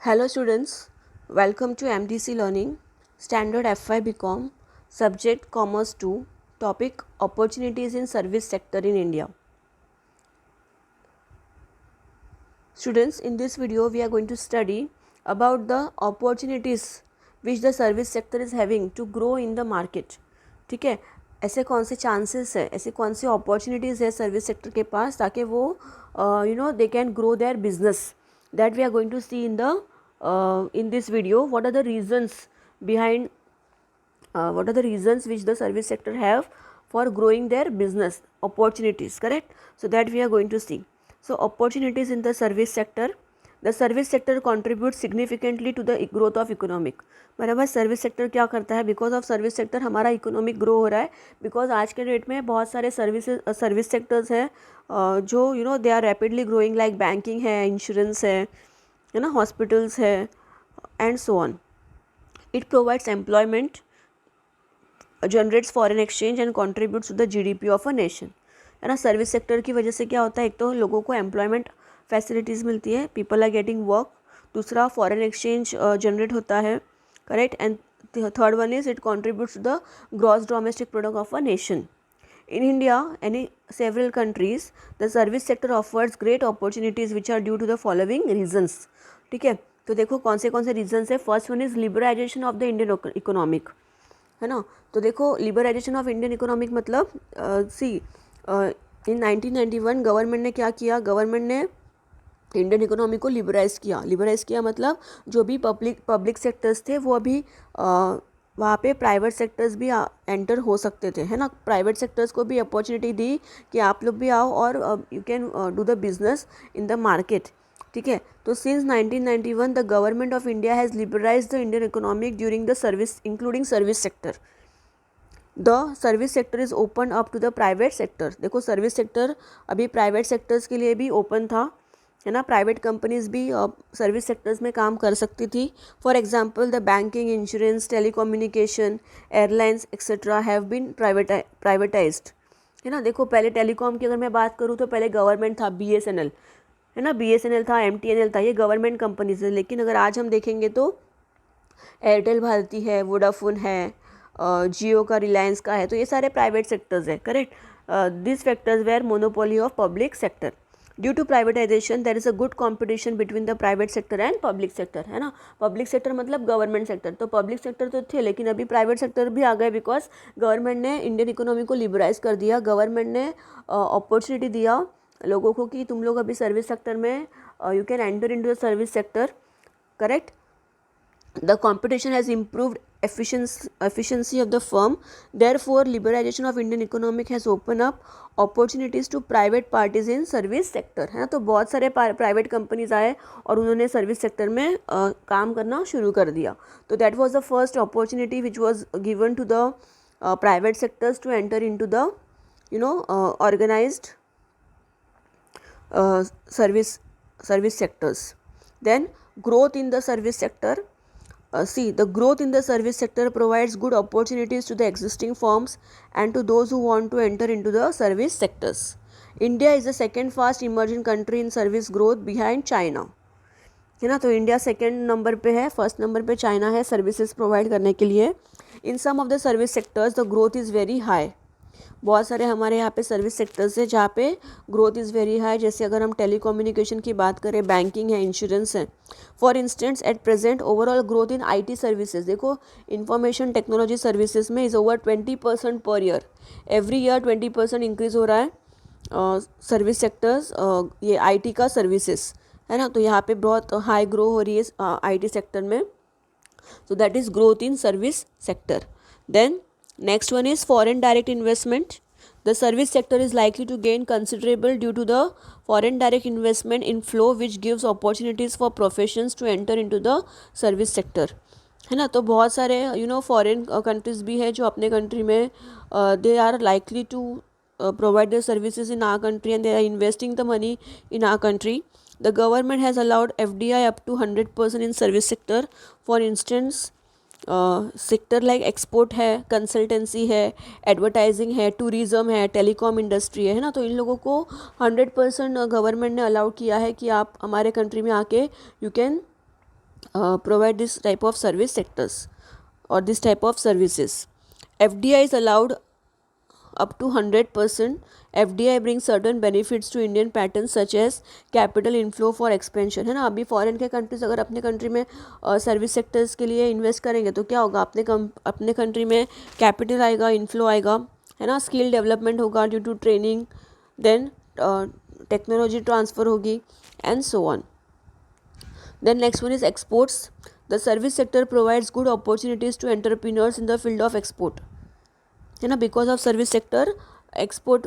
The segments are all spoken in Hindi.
Hello students, welcome to MDC Learning, Standard F5 BCom, Subject Commerce 2, Topic Opportunities in Service Sector in India. Students, in this video we are going to study about the opportunities which the service sector is having to grow in the market. ठीक है, ऐसे कौन से चांसेस है, ऐसे कौन से अपॉर्चुनिटीज़ है सर्विस सेक्टर के पास ताकि वो they can grow their business. That we are going to see in this video. What are the reasons behind what are the reasons which the service sector have for growing their business opportunities, correct? So that we are going to see. So opportunities in the service sector. The service sector contributes significantly to the growth of economic. बराबर, सर्विस सेक्टर क्या करता है? बिकॉज ऑफ सर्विस सेक्टर हमारा इकोनॉमिक ग्रो हो रहा है. बिकॉज आज के डेट में बहुत सारे सर्विस सेक्टर्स हैं जो they are rapidly growing, like banking है, इंश्योरेंस है ना, हॉस्पिटल्स है and so on. It provides employment, generates foreign exchange and contributes to the GDP of a nation. है ना, सर्विस सेक्टर की वजह से क्या होता है? एक तो लोगों को एम्प्लॉयमेंट फैसिलिटीज़ मिलती है, पीपल आर गेटिंग वर्क. दूसरा, फॉरेन एक्सचेंज जनरेट होता है, correct. And third one is it contributes to the gross domestic product of a nation. In India and in several countries, the service sector offers great opportunities which are due to the following reasons. ठीक है, तो देखो कौन से रीजन्स है. First one is liberalization of the Indian economic. है ना, तो देखो लिबरलाइजेशन ऑफ इंडियन इकोनॉमिक मतलब इन 1991 गवर्नमेंट ने क्या किया? गवर्नमेंट ने इंडियन इकोनॉमी को लिबराइज़ किया मतलब जो भी पब्लिक सेक्टर्स थे वो अभी वहाँ पे प्राइवेट सेक्टर्स भी एंटर हो सकते थे. है ना, प्राइवेट सेक्टर्स को भी अपॉर्चुनिटी दी कि आप लोग भी आओ और you can do the business in the market. ठीक है, तो since 1991 the government of India has liberalized the Indian economic during the service including service sector. The service sector is open up to the private sector. देखो सर्विस सेक्टर अभी प्राइवेट सेक्टर्स के लिए भी ओपन था, है ना. प्राइवेट कंपनीज भी सर्विस सेक्टर्स में काम कर सकती थी. For example the banking, insurance, telecommunication, airlines etcetera have been privatized. है ना, देखो पहले टेलीकॉम की अगर मैं बात करूँ तो पहले गवर्नमेंट था, BSNL, है ना, BSNL था, MTNL था, ये गवर्नमेंट कंपनीज है. लेकिन अगर आज हम देखेंगे तो एयरटेल भारती है, वोडाफोन है, जियो का, रिलायंस का है, तो ये सारे प्राइवेट सेक्टर्स है, correct. This factors were monopoly of public sector. Due to privatization there is a good competition between the private sector and public sector. है ना, पब्लिक सेक्टर मतलब गवर्नमेंट सेक्टर. तो पब्लिक सेक्टर तो थे लेकिन अभी प्राइवेट सेक्टर भी आ गए बिकॉज गवर्नमेंट ने इंडियन इकोनॉमी को लिबराइज कर दिया. गवर्नमेंट ने अपॉर्चुनिटी दिया लोगों को कि तुम लोग अभी सर्विस सेक्टर में you can enter into the service sector, correct. The competition has improved efficiency of the firm. Therefore, liberalization of Indian economic has opened up opportunities to private parties in service sector. है ना, तो बहुत सारे प्राइवेट कंपनीज आए और उन्होंने सर्विस सेक्टर में काम करना शुरू कर दिया. तो that was the first opportunity which was given to the private sectors to enter into the organized service sectors. Then growth in the service sector. The growth in the service sector provides good opportunities to the existing firms and to those who want to enter into the service sectors. India is the second fast emerging country in service growth behind China. है ना, तो इंडिया सेकेंड नंबर पे है, फर्स्ट नंबर पे चाइना है सर्विसेज प्रोवाइड करने के लिए. In some of the service sectors the growth is very high. बहुत सारे हमारे यहाँ पे सर्विस सेक्टर्स है जहाँ पे ग्रोथ इज़ वेरी हाई. जैसे अगर हम टेलीकम्युनिकेशन की बात करें, बैंकिंग है, इंश्योरेंस है. For instance at present overall growth in IT services. देखो इंफॉर्मेशन टेक्नोलॉजी सर्विसेज में is over 20% per year. Every year 20% increase हो रहा है सर्विस सेक्टर्स, ये IT का सर्विसेज, है ना. तो यहाँ पे बहुत हाई ग्रो हो रही है IT सेक्टर में. So that is growth in service sector. Then next one is foreign direct investment. The service sector is likely to gain considerable due to the foreign direct investment inflow which gives opportunities for professions to enter into the service sector. है ना, तो बहुत सारे फॉरेन कंट्रीज़ भी है जो अपने कंट्री में they are likely to provide their services in our country and they are investing the money in our country. The government has allowed FDI up to 100% in service sector. For instance, sector like export है, कंसल्टेंसी है, एडवर्टाइजिंग है, टूरिज़म है, टेलीकॉम इंडस्ट्री है ना. तो इन लोगों को 100% गवर्नमेंट ने अलाउ किया है कि आप हमारे कंट्री में आके you can provide this type of service sectors or this type of services. FDI is allowed up to 100%. FDI brings certain benefits to Indian patterns such as capital inflow for expansion, है ना. अभी फॉरेन के कंट्रीज अगर अपने कंट्री में सर्विस सेक्टर्स के लिए इन्वेस्ट करेंगे तो क्या होगा, अपने कंट्री में कैपिटल आएगा, इन्फ्लो आएगा, है ना. स्किल डेवलपमेंट होगा due to training, then technology transfer होगी and so on. Then next one is exports. The service sector provides good opportunities to entrepreneurs in the field of export, है ना. Because of service sector export,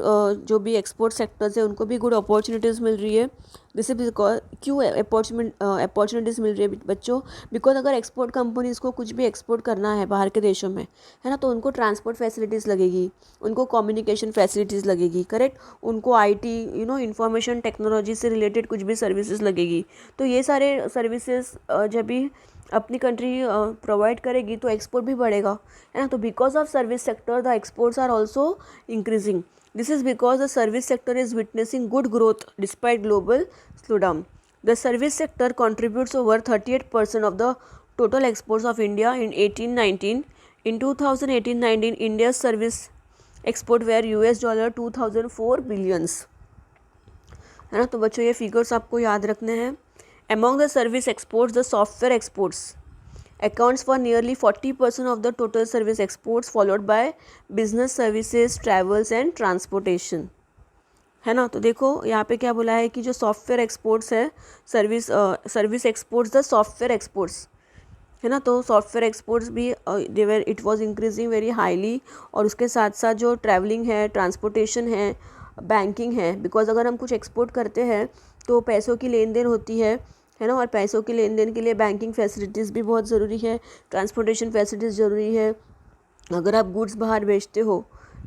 जो भी एक्सपोर्ट सेक्टर्स है उनको भी गुड अपॉर्चुनिटीज़ मिल रही है. दिस इज बिकॉज क्यों अपॉर्चुनिटीज़ मिल रही है बच्चों, बिकॉज अगर एक्सपोर्ट कंपनीज़ को कुछ भी एक्सपोर्ट करना है बाहर के देशों में, है ना, तो उनको ट्रांसपोर्ट फैसिलिटीज़ लगेगी, उनको कम्युनिकेशन फैसिलिटीज़ लगेगी, करेक्ट, उनको आईटी इंफॉर्मेशन टेक्नोलॉजी से रिलेटेड कुछ भी सर्विसेज लगेगी. तो ये सारे सर्विसेज जब भी अपनी कंट्री प्रोवाइड करेगी तो एक्सपोर्ट भी बढ़ेगा, है ना. तो because of service sector the exports are also increasing. This is because the service sector is witnessing good growth despite global slowdown. The service sector contributes over 38% of the total exports of India in 1819. In 2018-19, India's service export were $2004 billions, है ना. तो बच्चों ये फिगर्स आपको याद रखने हैं. Among the service exports, the software exports accounts for nearly 40% of the total service exports, followed by business services, travels and transportation, है ना. तो देखो यहाँ पे क्या बोला है कि जो सॉफ्टवेयर एक्सपोर्ट्स है, service exports, the software exports, है ना. तो सॉफ्टवेयर एक्सपोर्ट्स भी there it was increasing very highly. और उसके साथ साथ जो ट्रैवलिंग है, ट्रांसपोर्टेशन है, बैंकिंग है, बिकॉज अगर हम कुछ एक्सपोर्ट करते हैं तो पैसों की लेन देन होती है ना. और पैसों की लेन देन के लिए बैंकिंग फैसिलिटीज़ भी बहुत ज़रूरी है, ट्रांसपोर्टेशन फैसिलिटीज़ ज़रूरी है. अगर आप गुड्स बाहर बेचते हो,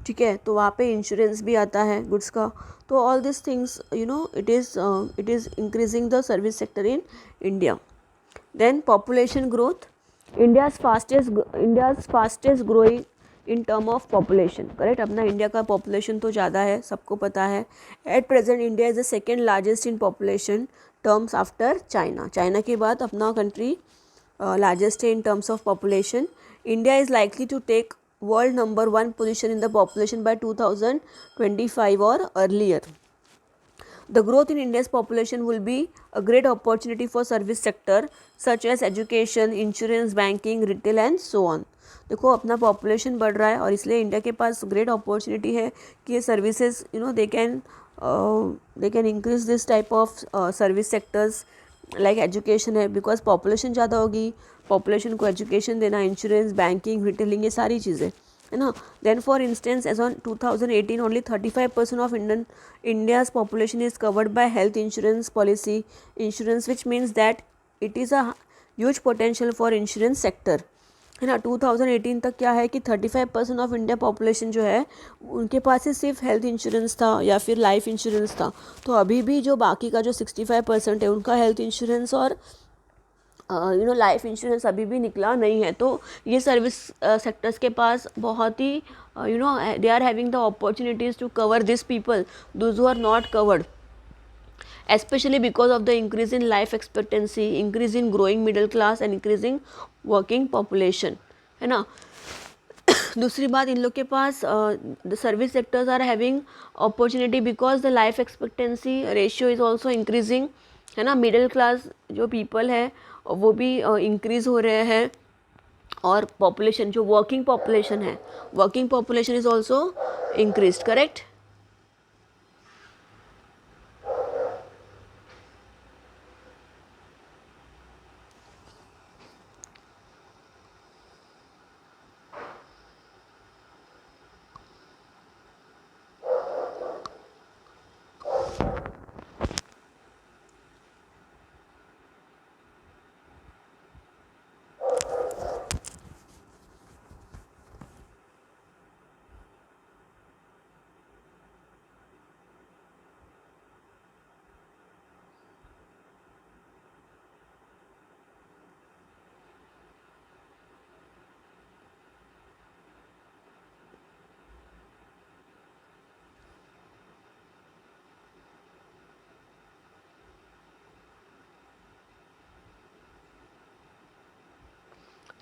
ठीक है, तो वहाँ पे इंश्योरेंस भी आता है गुड्स का. तो all this things it is increasing the service sector in India. Then population growth. India's fastest growing in term of population, correct. अपना इंडिया का पॉपुलेशन तो ज़्यादा है, सबको पता है. At present India is the second largest in population terms after China. China के बाद अपना कंट्री लार्जेस्ट है in terms of population. India is likely to take world number 1 position in the population by 2025 or earlier. The growth in India's population will be a great opportunity for service sector such as education, insurance, banking, retail and so on. देखो अपना पॉपुलेशन बढ़ रहा है और इसलिए इंडिया के पास ग्रेट अपॉर्चुनिटी है कि ये services they can increase this type of service sectors like education है, बिकॉज पॉपुलेशन ज़्यादा होगी, पॉपुलेशन को एजुकेशन देना, इंश्योरेंस, बैंकिंग, रिटेलिंग, ये सारी चीज़ें, है ना. Then for instance as on 2018 only 35% of India's population is covered by health insurance policy insurance, which means that it is a huge potential for insurance sector, है ना. 2018 तक क्या है कि 35% ऑफ इंडिया पॉपुलेशन जो है उनके पास ही सिर्फ हेल्थ इंश्योरेंस था या फिर लाइफ इंश्योरेंस था. तो अभी भी जो बाकी का जो 65% है उनका हेल्थ इंश्योरेंस और लाइफ इंश्योरेंस अभी भी निकला नहीं है. तो ये सर्विस सेक्टर्स के पास बहुत ही they are having the opportunities to cover this people those who are not covered, especially because of the increase in life expectancy, increase in growing middle class and increasing working population, है ना. दूसरी बात, इन लोग के पास the service sectors are having opportunity because the life expectancy ratio is also increasing, है ना. मिडिल क्लास जो पीपल है वो भी इंक्रीज़ हो रहे हैं. और पॉपुलेशन जो working population is also increase, correct.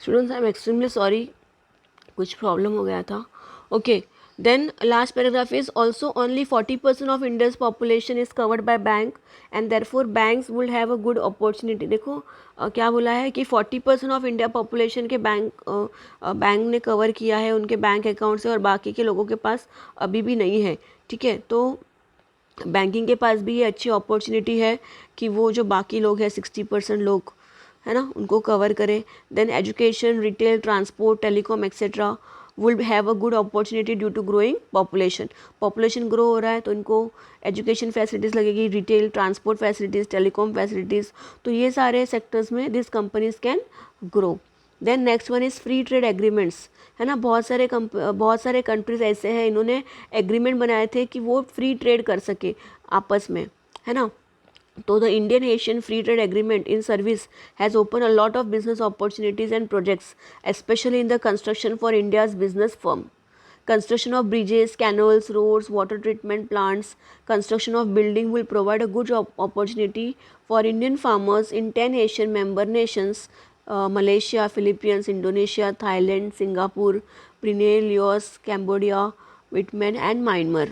Students I am extremely sorry, कुछ प्रॉब्लम हो गया था. Okay, then last paragraph is also only 40% of India's population is covered by bank and therefore banks will have a good opportunity. देखो क्या बोला है कि 40% ऑफ इंडिया पॉपुलेशन के बैंक ने कवर किया है उनके बैंक अकाउंट से, और बाकी के लोगों के पास अभी भी नहीं है. ठीक है, तो बैंकिंग के पास भी ये अच्छी अपॉर्चुनिटी है कि वो जो बाकी लोग हैं 60% लोग है ना, उनको कवर करे. Then education, retail, transport, telecom etcetera will have a good opportunity due to growing population grow हो रहा है तो इनको एजुकेशन फैसिलिटीज़ लगेगी, retail, transport facilities, telecom facilities, तो ये सारे सेक्टर्स में this companies can grow. Then next one is free trade agreements, है ना. बहुत सारे कंट्रीज ऐसे हैं इन्होंने एग्रीमेंट बनाए थे कि वो फ्री ट्रेड कर सके आपस में, है ना. तो the Indian Asian Free Trade Agreement in service has opened a lot of business opportunities and projects, especially in the construction for India's business firm. Construction of bridges, canals, roads, water treatment plants, construction of building will provide a good opportunity for Indian farmers in 10 Asian member nations, Malaysia, Philippines, Indonesia, Thailand, Singapore, Brunei, Laos, Cambodia, Vietnam and Myanmar.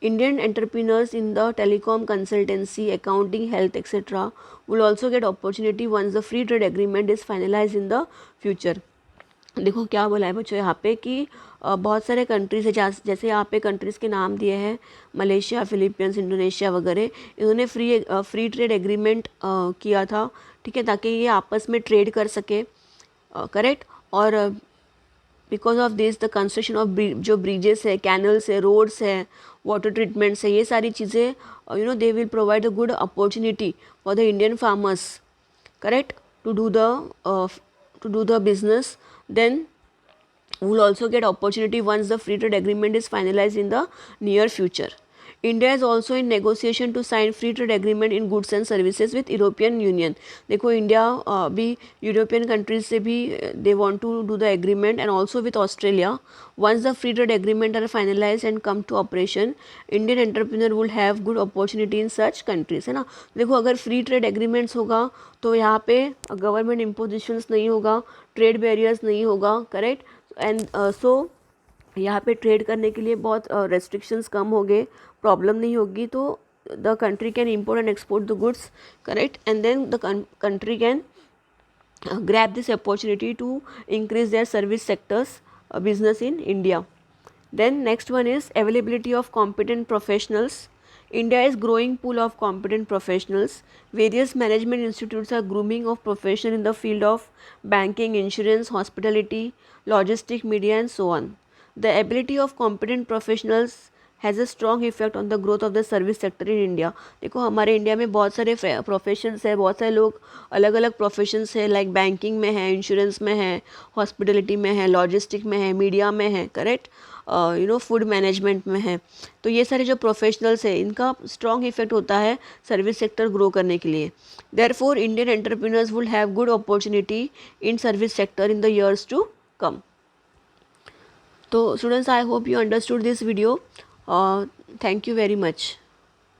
Indian entrepreneurs in the telecom, consultancy, accounting, health, etc. will also get opportunity once the free trade agreement is finalized in the future. देखो क्या बोला है बच्चों यहाँ पे कि बहुत सारे कंट्रीज है, जैसे यहाँ पे कंट्रीज़ के नाम दिए हैं मलेशिया, फिलीपींस, इंडोनेशिया वगैरह. इन्होंने फ्री ट्रेड एग्रीमेंट किया था, ठीक है, ताकि ये आपस में ट्रेड कर सके, करेक्ट. और because of this the construction of जो ब्रिजेस है, कैनल्स है, रोड्स है, वाटर ट्रीटमेंट्स है, ये सारी चीज़ें they will provide a good opportunity for the Indian farmers, correct, to do the business. Then we will also get opportunity once the free trade agreement is finalized in the near future. India is also in negotiation to sign free trade agreement in goods and services with European Union. देखो इंडिया भी यूरोपियन कंट्रीज से भी they want to do the agreement, and also with Australia. Once the free trade agreement are finalized and come to operation, Indian entrepreneur will have good opportunity in such countries, है ना. देखो अगर फ्री ट्रेड एग्रीमेंट्स होगा तो यहाँ पे गवर्नमेंट इम्पोजिशंस नहीं होगा, ट्रेड बैरियर्स नहीं होगा, करेक्ट. एंड सो यहाँ पे ट्रेड करने के लिए बहुत रेस्ट्रिक्शंस कम हो गए, प्रॉब्लम नहीं होगी, तो the country can import and export the goods, correct. And then the country can grab this opportunity to increase their service sectors business in India. Then next one is availability of competent professionals. India is growing pool of competent professionals. Various management institutes are grooming of professionals in the field of banking, insurance, hospitality, logistics, media and so on. The ability of competent professionals has a strong effect on the growth of the service sector in India. देखो हमारे इंडिया में बहुत सारे प्रोफेशंस है, बहुत सारे लोग अलग अलग प्रोफेशंस है, लाइक बैंकिंग में है, इंश्योरेंस में है, हॉस्पिटलिटी में है, लॉजिस्टिक में है, मीडिया में है, करेक्ट, फूड मैनेजमेंट में है. तो ये सारे जो प्रोफेशनल्स है इनका स्ट्रॉन्ग इफेक्ट होता है सर्विस सेक्टर ग्रो करने के लिए. Therefore Indian entrepreneurs will have good opportunity in service sector in the years to come. तो students, I hope you understood this video. Thank you very much.